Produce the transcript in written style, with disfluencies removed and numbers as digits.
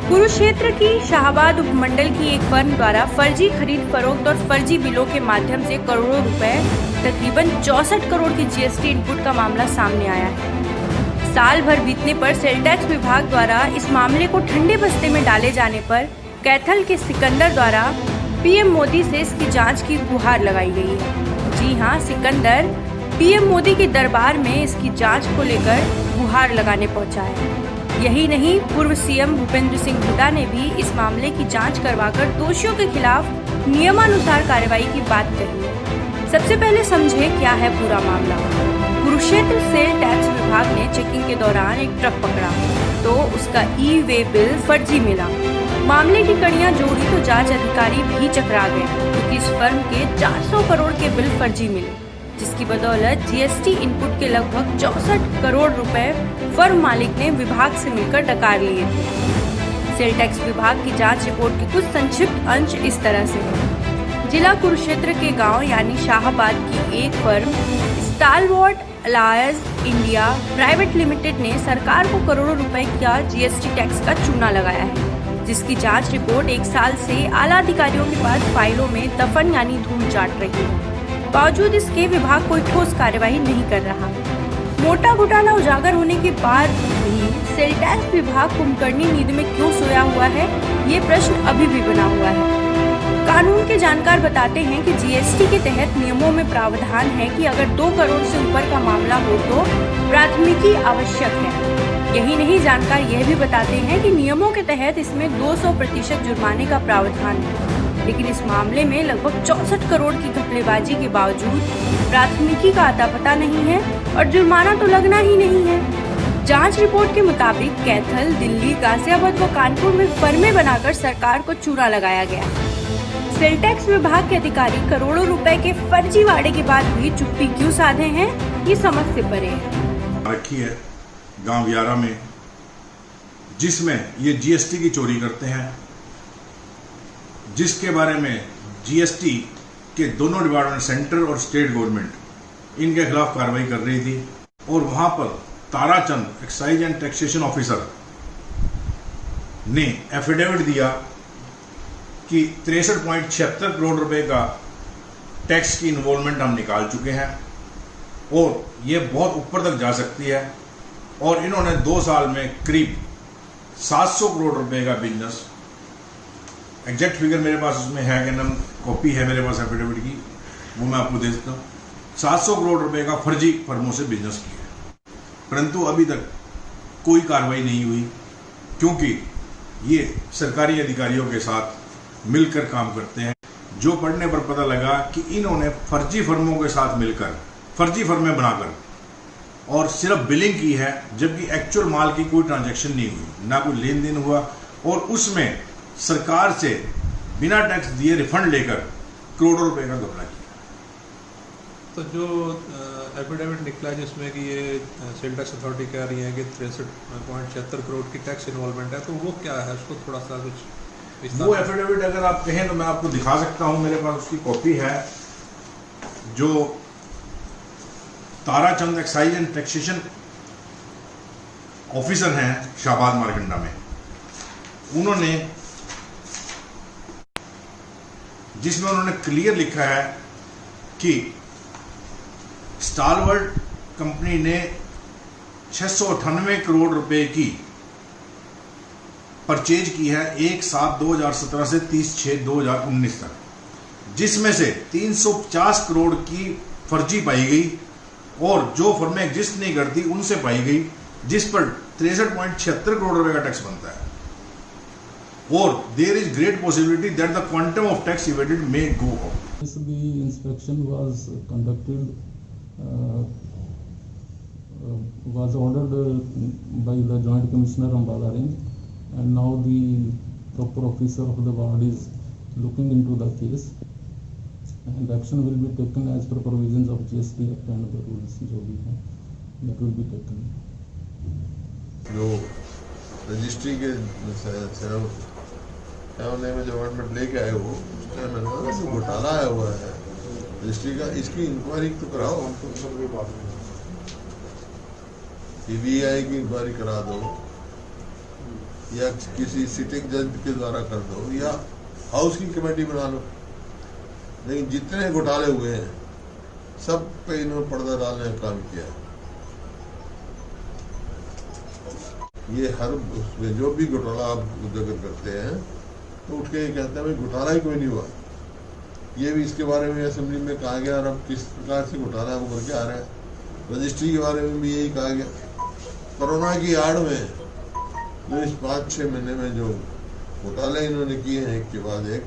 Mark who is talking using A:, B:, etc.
A: कुरुक्षेत्र की शाहबाद उपमंडल की एक फर्म द्वारा फर्जी खरीद फरोख्त और फर्जी बिलों के माध्यम से करोड़ों रुपए तकरीबन 64 करोड़ की जीएसटी इनपुट का मामला सामने आया है। साल भर बीतने पर सेल टैक्स विभाग द्वारा इस मामले को ठंडे बस्ते में डाले जाने पर कैथल के सिकंदर द्वारा पीएम मोदी से इसकी जांच की गुहार लगाई गई है। जी हां, सिकंदर पीएम मोदी के दरबार में इसकी जांच को लेकर गुहार लगाने पहुंचा है। यही नहीं, पूर्व सीएम भूपेंद्र सिंह हुड्डा ने भी इस मामले की जांच करवाकर दोषियों के खिलाफ नियमानुसार कार्रवाई की बात कही है। सबसे पहले समझे क्या है पूरा मामला। कुरुक्षेत्र सेल टैक्स विभाग ने चेकिंग के दौरान एक ट्रक पकड़ा तो उसका ई-वे बिल फर्जी मिला। मामले की कड़ियां जोड़ी तो जांच अधिकारी भी चकरा गए क्योंकि इस फर्म के 400 करोड़ के बिल फर्जी मिले, जिसकी बदौलत जीएसटी इनपुट के लगभग 64 करोड़ रुपए फर्म मालिक ने विभाग से मिलकर डकार लिए थे। सेल टैक्स विभाग की जांच रिपोर्ट के कुछ संक्षिप्त अंश इस तरह से है। जिला कुरुक्षेत्र के गांव यानी शाहबाद की एक firm stalwart alliance India private limited ने सरकार को करोड़ों रुपए का जीएसटी टैक्स का चूना लगाया है, जिसकी जांच रिपोर्ट 1 साल से आला अधिकारियों के पास फाइलों में दफन यानी धूल चाट रही है। बावजूद इसके विभाग कोई ठोस कार्यवाही नहीं कर रहा। मोटा घोटाला उजागर होने के बाद भी सेल टैक्स विभाग कुंभकर्णी नींद में क्यों सोया हुआ है, ये प्रश्न अभी भी बना हुआ है। कानून के जानकार बताते हैं कि जीएसटी के तहत नियमों में प्रावधान है कि अगर 2 करोड़ से ऊपर का मामला हो तो प्राथमिकी आवश्यक है। यही नहीं, जानकार यह भी बताते हैं कि नियमों के तहत इसमें 200% जुर्माने का प्रावधान है, लेकिन इस मामले में लगभग 64 करोड़ की घपलेबाजी के बावजूद प्राथमिकी का अता पता नहीं है और जुर्माना तो लगना ही नहीं है। जांच रिपोर्ट के मुताबिक कैथल, दिल्ली, गाजियाबाद व कानपुर में फर्में बनाकर सरकार को चूना लगाया गया। सेल टैक्स विभाग के अधिकारी करोड़ों रुपए के फर्जी वाड़े के बाद भी चुप्पी क्यों साधे हैं, ये समझ से परे है।
B: रखी है गांव 11 में, जिसमें ये जीएसटी की चोरी करते हैं, जिसके बारे में जीएसटी के दोनों डिपार्टमेंट, सेंट्रल और स्टेट गवर्नमेंट, इनके खिलाफ कार्रवाई कर रही थी। और वहां पर Tarachand excise and taxation officer ने एफिडेविट दिया कि 63.76 करोड़ रुपए का टैक्स की इन्वॉल्वमेंट हम निकाल चुके हैं और ये बहुत ऊपर तक जा सकती है। और इन्होंने 2 साल में करीब 700 करोड़ रुपए का बिजनेस, एग्जैक्ट फिगर मेरे पास उसमें है कि नाम कॉपी है मेरे पास एफिडेविट की, वो मैं आपको दे सकता हूँ। 700 करोड़ रुपए का फर्जी फर्मों से बिजनेस किया, परंतु अभी तक कोई कार्रवाई नहीं हुई क्योंकि ये सरकारी अधिकारियों के साथ मिलकर काम करते हैं। जो पढ़ने पर पता लगा कि इन्होंने फर्जी फर्मों के साथ मिलकर फर्जी फर्में बनाकर और सिर्फ बिलिंग की है, जबकि एक्चुअल माल की कोई ट्रांजैक्शन नहीं हुई, ना कोई लेन देन हुआ और उसमें सरकार से बिना टैक्स दिए रिफंड लेकर करोड़ों रुपए का घपला किया।
C: तो जो एफिडेविट निकला जिसमें कि ये सेल टैक्स अथॉरिटी कह रही है कि 63.76 करोड़ की टैक्स इन्वॉल्वमेंट है, तो वो क्या है, उसको थोड़ा सा कुछ
B: वो एफिडेविट अगर आप कहें तो मैं आपको दिखा सकता हूं, मेरे पास उसकी कॉपी है। जो Tarachand excise and taxation officer हैं शाहबाद मारकंडा में, उन्होंने जिसमें उन्होंने क्लियर लिखा है कि स्टालवर्ट कंपनी ने 698 करोड़ रुपए की परचेज की है 1/7/2017 से 30/6/2019 तक, जिसमें से 350 करोड़ की फर्जी पाई गई और जो फर्में एग्जिस्ट नहीं करती उनसे पाई गई, जिस पर 63.76 करोड़ रुपए का टैक्स बनता है। और there is great possibility that the quantum of tax evaded may go up.
D: The inspection was ordered by the Joint Commissioner Ambala Range, and now the proper officer of the ward is looking into the case, and action will be taken as per provisions of GST Act and the rules जो भी हैं that will be taken.
E: जो registry के होने में जो government लेके आए वो उस टाइम जो घोटाला आया हुआ है रजिस्ट्री का, इसकी इंक्वायरी तो कराओ, सीबीआई की इंक्वायरी करा दो। या किसी सिटिंग जज के द्वारा कर दो या हाउस की कमेटी बना लो, लेकिन जितने घोटाले हुए हैं सब पे इन्होंने पर्दा डालने का काम किया। ये हर उसमें जो भी घोटाला आप उजागर करते हैं तो उठ के ये कहते हैं भाई घोटाला ही कोई नहीं हुआ। ये भी इसके बारे में असेंबली में कहा गया और अब किस प्रकार से घोटाला उभर के आ रहा है। रजिस्ट्री के बारे में भी यही कहा गया। कोरोना की आड़ में जो इस 5-6 महीने में जो घोटाले इन्होंने किए हैं एक के बाद एक,